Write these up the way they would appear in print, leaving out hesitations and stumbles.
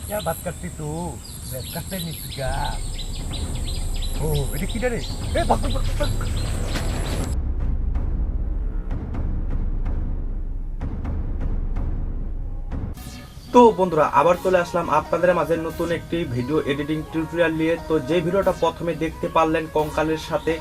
Ya ba't kasi to? Kasi nisga. Oh, ini kita nih. Bak. তো বন্ধুরা আবার চলে আসলাম আপনাদের মাঝে নতুন একটি ভিডিও এডিটিং টিউটোরিয়াল নিয়ে। তো যে ভিডিওটা প্রথমে দেখতে পারলেন কঙ্কালের সাথে,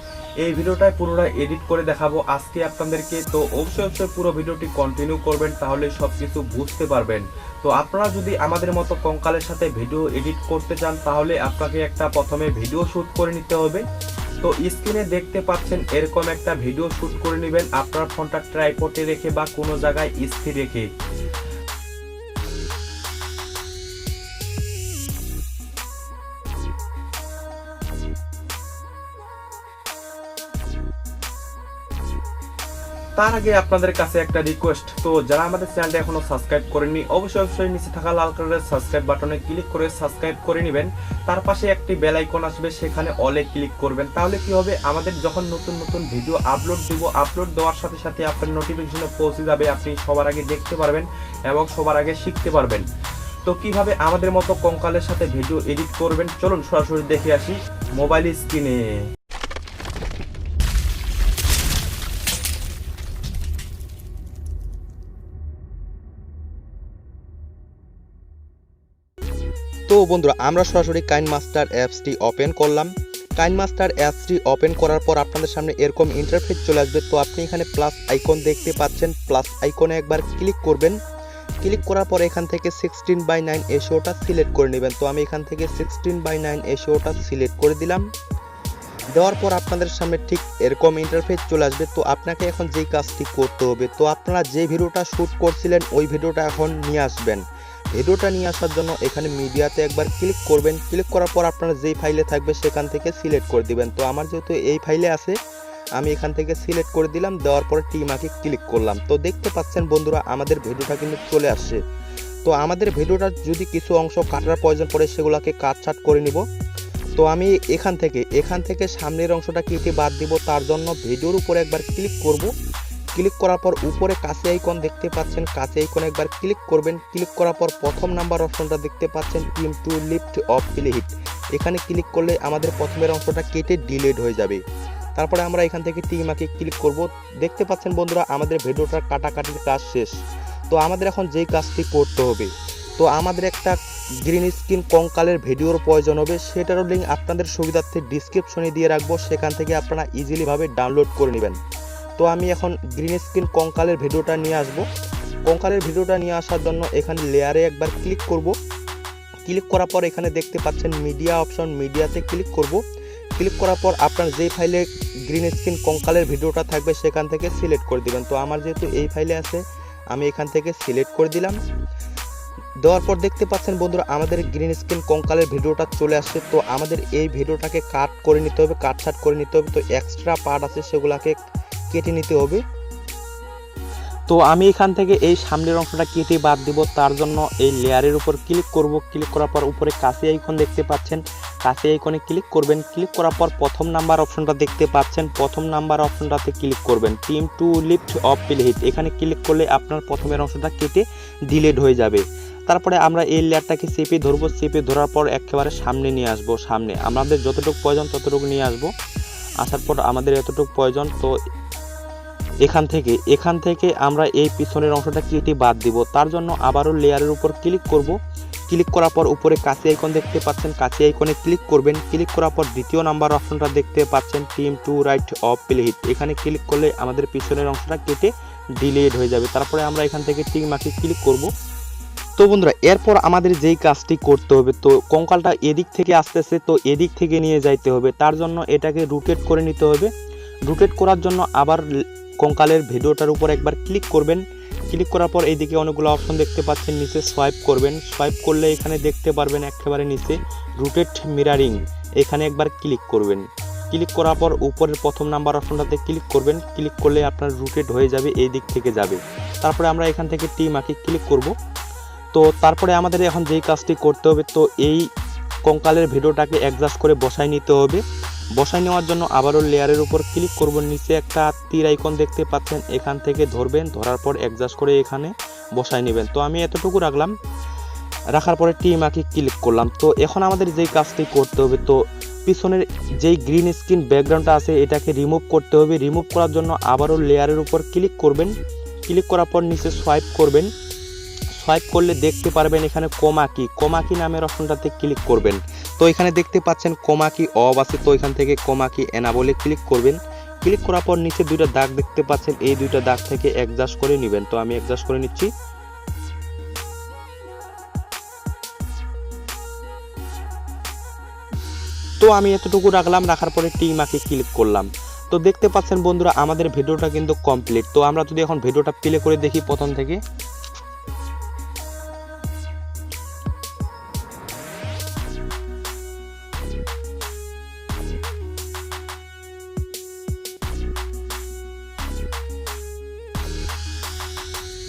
এই ভিডিওটাই পুরোটা এডিট করে দেখাবো আজকে আপনাদেরকে। তো অবশ্যই পুরো ভিডিওটি কন্টিনিউ করবেন, তাহলে সবকিছু বুঝতে পারবেন। তো আপনারা যদি আমাদের মতো কঙ্কালের সাথে ভিডিও এডিট করতে চান, তাহলে আপনাকে একটা প্রথমে ভিডিও শ্যুট করে নিতে হবে। তো স্ক্রিনে দেখতে পাচ্ছেন এরকম একটা ভিডিও শ্যুট করে নেবেন আপনার ফোনটা ট্রাইপডে রেখে বা কোনো জায়গায় স্থির রেখে। তার আগে আপনাদের কাছে একটা রিকোয়েস্ট, তো যারা আমাদের চ্যানেলটা এখনো সাবস্ক্রাইব করেননি, অবশ্যই নিচে থাকা লাল কালারের সাবস্ক্রাইব বাটনে ক্লিক করে সাবস্ক্রাইব করে নেবেন। তার পাশে একটি বেল আইকন আসবে, সেখানে অলে ক্লিক করবেন। তাহলে কি হবে, আমাদের যখন নতুন ভিডিও আপলোড দিব, আপলোড দেওয়ার সাথে সাথে আপনার নোটিফিকেশনে পৌঁছে যাবে, আপনি সবার আগে দেখতে পারবেন এবং সবার আগে শিখতে পারবেন। তো কিভাবে আমাদের মতো কঙ্কালের সাথে ভিডিও এডিট করবেন, চলুন সরাসরি দেখে আসি মোবাইল স্ক্রিনে। তো বন্ধুরা আমরা সরাসরি কাইনমাস্টার অ্যাপসটি ওপেন করলাম। কাইনমাস্টার অ্যাপসটি ওপেন করার পর আপনাদের সামনে এরকম ইন্টারফেস চলে আসবে। তো আপনি এখানে প্লাস আইকন দেখতে পাচ্ছেন, প্লাস আইকনে একবার ক্লিক করবেন। ক্লিক করার পর এখান থেকে 16:9 রেশিওটা সিলেক্ট করে নেবেন। তো আমি এখান থেকে 16:9 রেশিওটা সিলেক্ট করে দিলাম। দেওয়ার পর আপনাদের সামনে ঠিক এরকম ইন্টারফেস চলে আসবে। তো আপনাকে এখন যেই কাজটি করতে হবে, তো আপনারা যে ভিডিওটা শ্যুট করছিলেন ওই ভিডিওটা এখন নিয়ে আসবেন। ভিডিওটা নিয়ে আসার জন্য এখানে মিডিয়াতে একবার ক্লিক করবেন। ক্লিক করার পর আপনারা যেই ফাইলে থাকবে সেখান থেকে সিলেক্ট করে দিবেন। তো আমার যেহেতু এই ফাইলে আছে, আমি এখান থেকে সিলেক্ট করে দিলাম। দেওয়ার পরে টিমাকে ক্লিক করলাম। তো দেখতে পাচ্ছেন বন্ধুরা আমাদের ভিডিওটা কিন্তু চলে আসছে। তো আমাদের ভিডিওটার যদি কিছু অংশ কাটার প্রয়োজন পড়ে, সেগুলোকে কাটছাট করে নিব। তো আমি এখান থেকে সামনের অংশটা কেটে বাদ দিব। তার জন্য ভিডিওর উপরে একবার ক্লিক করব। ক্লিক করার পর উপরে কাছে আইকন দেখতে পাচ্ছেন, কাছে আইকনে একবার ক্লিক করবেন। ক্লিক করার পর প্রথম নাম্বার অপশনটা দেখতে পাচ্ছেন, trim to left of playhead, এখানে ক্লিক করলে আমাদের প্রথমের অংশটা কেটে ডিলিট হয়ে যাবে। তারপরে আমরা এখান থেকে টিমাকে ক্লিক করব। দেখতে পাচ্ছেন বন্ধুরা আমাদের ভিডিওটার কাটাকাটির কাজ শেষ। তো আমাদের এখন যেই কাজটি করতে হবে, তো আমাদের একটা গ্রিন স্ক্রিন কঙ্কালের ভিডিওর প্রয়োজন হবে। সেটারও লিঙ্ক আপনাদের সুবিধার্থে ডিসক্রিপশনে দিয়ে রাখবো, সেখান থেকে আপনারা ইজিলিভাবে ডাউনলোড করে নেবেন। তো আমি এখন গ্রিন স্ক্রিন কঙ্কালের ভিডিওটা নিয়ে আসব। কঙ্কালের ভিডিওটা নিয়ে আসার জন্য এখানে লেয়ারে একবার ক্লিক করব। ক্লিক করার পর এখানে দেখতে পাচ্ছেন মিডিয়া অপশন, মিডিয়াতে ক্লিক করব। ক্লিক করার পর আপনার যেই ফাইলে গ্রিন স্ক্রিন কঙ্কালের ভিডিওটা থাকবে সেখান থেকে সিলেক্ট করে দিবেন। তো আমার যেহেতু এই ফাইলে আছে, আমি এখান থেকে সিলেক্ট করে দিলাম। দেওয়ার পর দেখতে পাচ্ছেন বন্ধুরা আমাদের গ্রিন স্ক্রিন কঙ্কালের ভিডিওটা চলে আসছে। তো আমাদের এই ভিডিওটাকে কাট করে নিতে হবে, কাটছাট করে নিতে হবে। তো এক্সট্রা পার্ট আছে সেগুলোকে কেটে নিতে হবে। তো আমি এখান থেকে এই সামনের অংশটা কেটে বাদ দিব। তার জন্য এই লেয়ারের উপর ক্লিক করব। ক্লিক করার পর উপরে কাছে আইকন দেখতে পাচ্ছেন, কাছে আইকনে ক্লিক করবেন। ক্লিক করার পর প্রথম নাম্বার অপশনটা দেখতে পাচ্ছেন, প্রথম নাম্বার অপশনটাতে ক্লিক করবেন। Trim to left of playhead, এখানে ক্লিক করলে আপনার প্রথমের অংশটা কেটে ডিলিট হয়ে যাবে। তারপরে আমরা এই লেয়ারটাকে চেপে ধরবো। চেপে ধরার পর একেবারে সামনে নিয়ে আসবো। সামনে আমাদের যতটুকু প্রয়োজন ততটুকু নিয়ে আসবো। আসার পর আমাদের এতটুকু প্রয়োজন, তো এখান থেকে আমরা এই পিছনের অংশটা কেটে বাদ দিব। তার জন্য আবারও লেয়ারের উপর ক্লিক করব। ক্লিক করার পর উপরে কাছে আইকন দেখতে পাচ্ছেন, কাছে আইকনে ক্লিক করবেন। ক্লিক করার পর দ্বিতীয় নাম্বার অপশনটা দেখতে পাচ্ছেন, trim to right of playhead, এখানে ক্লিক করলে আমাদের পিছনের অংশটা কেটে ডিলিট হয়ে যাবে। তারপরে আমরা এখান থেকে টিক মার্কে ক্লিক করব। তো বন্ধুরা এরপর আমাদের যেই কাজটি করতে হবে, তো কঙ্কালটা এদিক থেকে আসতেছে, তো এদিক থেকে নিয়ে যাইতে হবে। তার জন্য এটাকে রোটেট করে নিতে হবে। রোটেট করার জন্য আবার কঙ্কালের ভিডিওটার উপর একবার ক্লিক করবেন। ক্লিক করার পর এইদিকে অনেকগুলো অপশন দেখতে পাচ্ছেন, নিচে সোয়াইপ করবেন। সোয়াইপ করলে এখানে দেখতে পারবেন একেবারে নিচে রোটেট মিরারিং, এখানে একবার ক্লিক করবেন। ক্লিক করার পর উপরের প্রথম নাম্বার অপশনটাতে ক্লিক করবেন। ক্লিক করলে আপনার রোটেট হয়ে যাবে, এই দিক থেকে যাবে। তারপরে আমরা এখান থেকে টিমাকে ক্লিক করব। তো তারপরে আমাদের এখন যেই কাজটি করতে হবে, তো এই কঙ্কালের ভিডিওটাকে অ্যাডজাস্ট করে বসায় নিতে হবে। বসায় নেওয়ার জন্য আবারও লেয়ারের উপর ক্লিক করব। নিচে একটা তীর আইকন দেখতে পাচ্ছেন, এখান থেকে ধরবেন। ধরার পর অ্যাডজাস্ট করে এখানে বসায় নেবেন। তো আমি এতটুকু রাখলাম। রাখার পরে টি মার্কে ক্লিক করলাম। তো এখন আমাদের যেই কাজটি করতে হবে, তো পিছনের যেই গ্রিন স্ক্রিন ব্যাকগ্রাউন্ডটা আছে এটাকে রিমুভ করতে হবে। রিমুভ করার জন্য আবারও লেয়ারের উপর ক্লিক করবেন। ক্লিক করার পর নিচে সোয়াইপ করবেন। সোয়াইপ করলে দেখতে পারবেন এখানে কোমা কি নামের অপশনটাতে ক্লিক করবেন। তো এখানে দেখতে পাচ্ছেন কোমা কি অফ আছে, তো এখান থেকে কোমা কি এনাবলে ক্লিক করবেন। ক্লিক করার পর নিচে দুইটা দাগ দেখতে পাচ্ছেন, এই দুইটা দাগ থেকে অ্যাডজাস্ট করে নেবেন। তো আমি অ্যাডজাস্ট করে নিচ্ছি। তো আমি এতটুকু রাখলাম, রাখার পরে টি মার্কে ক্লিক করলাম। তো দেখতে পাচ্ছেন বন্ধুরা আমাদের ভিডিওটা কিন্তু কমপ্লিট। তো আমরা যদি এখন ভিডিওটা প্লে করে দেখি প্রথম থেকে।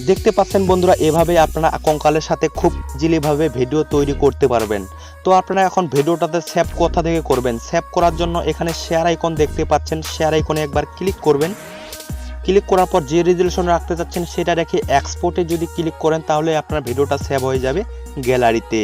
দেখতে পাচ্ছেন বন্ধুরা এভাবে আপনারা কঙ্কালের সাথে খুব ইজিলিভাবে ভিডিও তৈরি করতে পারবেন। তো আপনারা এখন ভিডিওটাতে সেভ কোথা থেকে করবেন, সেভ করার জন্য এখানে শেয়ার আইকন দেখতে পাচ্ছেন, শেয়ার আইকনে একবার ক্লিক করবেন। ক্লিক করার পর যে রেজুলেশন রাখতে চাচ্ছেন সেটা রেখে এক্সপোর্টে যদি ক্লিক করেন তাহলে আপনার ভিডিওটা সেভ হয়ে যাবে গ্যালারিতে।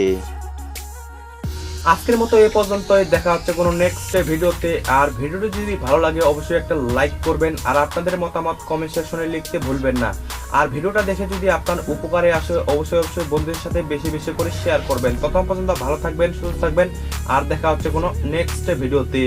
আজকের মতো এ পর্যন্তই, দেখা হচ্ছে কোনো নেক্সট ভিডিওতে। আর ভিডিওটি যদি ভালো লাগে অবশ্যই একটা লাইক করবেন, আর আপনাদের মতামত কমেন্ট সেকশনে লিখতে ভুলবেন না। আর ভিডিওটা দেখে যদি আপনার উপকারে আসে অবশ্যই বন্ধুদের সাথে বেশি বেশি করে শেয়ার করবেন। ততক্ষণ পর্যন্ত ভালো থাকবেন, সুস্থ থাকবেন, আর দেখা হচ্ছে কোনো নেক্সট ভিডিওতে।